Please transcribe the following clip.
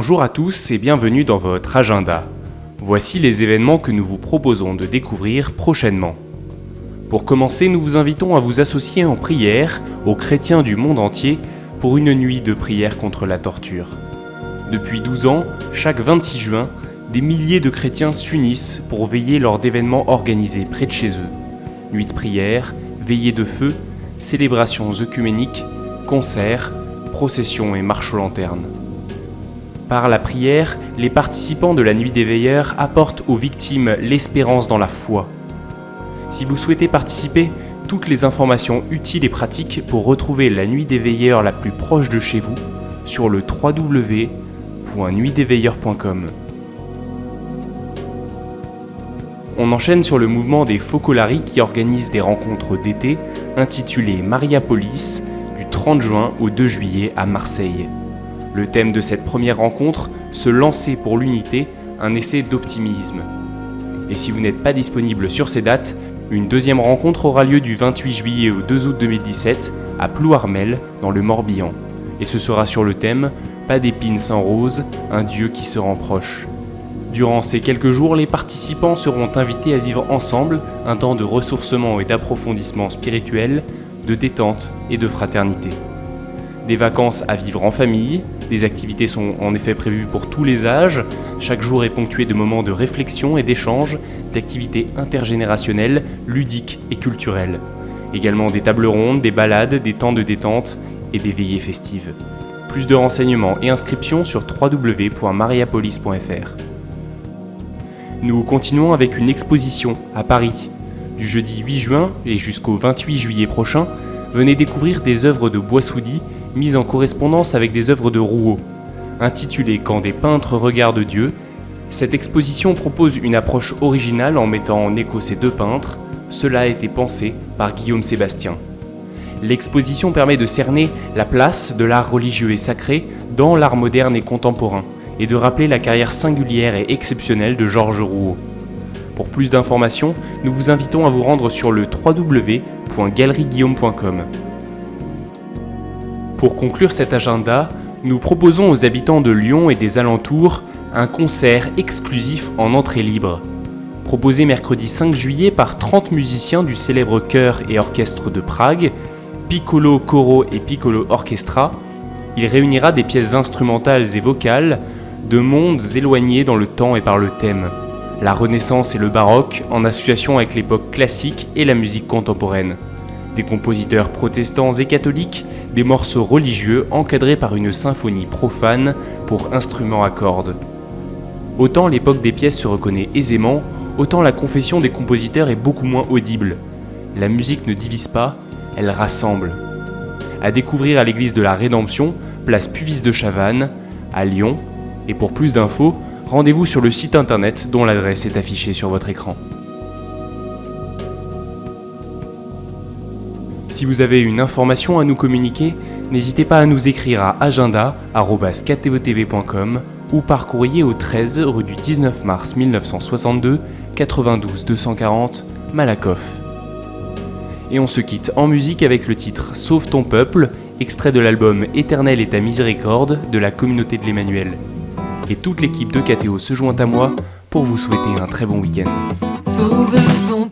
Bonjour à tous et bienvenue dans votre agenda. Voici les événements que nous vous proposons de découvrir prochainement. Pour commencer, nous vous invitons à vous associer en prière aux chrétiens du monde entier pour une nuit de prière contre la torture. Depuis 12 ans, chaque 26 juin, des milliers de chrétiens s'unissent pour veiller lors d'événements organisés près de chez eux. Nuit de prière, veillée de feu, célébrations œcuméniques, concerts, processions et marches aux lanternes. Par la prière, les participants de la Nuit des Veilleurs apportent aux victimes l'espérance dans la foi. Si vous souhaitez participer, toutes les informations utiles et pratiques pour retrouver la Nuit des Veilleurs la plus proche de chez vous sur le www.nuitdesveilleurs.com. On enchaîne sur le mouvement des Focolari qui organise des rencontres d'été intitulées Mariapolis du 30 juin au 2 juillet à Marseille. Le thème de cette première rencontre, se lancer pour l'unité, un essai d'optimisme. Et si vous n'êtes pas disponible sur ces dates, une deuxième rencontre aura lieu du 28 juillet au 2 août 2017 à Plouarmel dans le Morbihan. Et ce sera sur le thème « Pas d'épines sans rose, un Dieu qui se rend proche ». Durant ces quelques jours, les participants seront invités à vivre ensemble un temps de ressourcement et d'approfondissement spirituel, de détente et de fraternité. Des vacances à vivre en famille, des activités sont en effet prévues pour tous les âges, chaque jour est ponctué de moments de réflexion et d'échange, d'activités intergénérationnelles, ludiques et culturelles. Également des tables rondes, des balades, des temps de détente et des veillées festives. Plus de renseignements et inscriptions sur www.mariapolis.fr. Nous continuons avec une exposition à Paris. Du jeudi 8 juin et jusqu'au 28 juillet prochain, venez découvrir des œuvres de Boissoudy mises en correspondance avec des œuvres de Rouault. Intitulée « Quand des peintres regardent Dieu », cette exposition propose une approche originale en mettant en écho ces deux peintres. Cela a été pensé par Guillaume Sébastien. L'exposition permet de cerner la place de l'art religieux et sacré dans l'art moderne et contemporain et de rappeler la carrière singulière et exceptionnelle de Georges Rouault. Pour plus d'informations, nous vous invitons à vous rendre sur le www.galerieguillaume.com. Pour conclure cet agenda, nous proposons aux habitants de Lyon et des alentours un concert exclusif en entrée libre. Proposé mercredi 5 juillet par 30 musiciens du célèbre chœur et orchestre de Prague, Piccolo Coro et Piccolo Orchestra, il réunira des pièces instrumentales et vocales de mondes éloignés dans le temps et par le thème. La Renaissance et le baroque en association avec l'époque classique et la musique contemporaine. Des compositeurs protestants et catholiques, des morceaux religieux encadrés par une symphonie profane pour instruments à cordes. Autant l'époque des pièces se reconnaît aisément, autant la confession des compositeurs est beaucoup moins audible. La musique ne divise pas, elle rassemble. À découvrir à l'église de la Rédemption, place Puvis de Chavannes, à Lyon. Et pour plus d'infos, rendez-vous sur le site internet dont l'adresse est affichée sur votre écran. Si vous avez une information à nous communiquer, n'hésitez pas à nous écrire à agenda@ktvtv.com ou par courrier au 13 rue du 19 mars 1962, 92 240, Malakoff. Et on se quitte en musique avec le titre « Sauve ton peuple », extrait de l'album « Éternel est ta miséricorde » de la communauté de l'Emmanuel. Et toute l'équipe de KTO se joint à moi pour vous souhaiter un très bon week-end. Sauve ton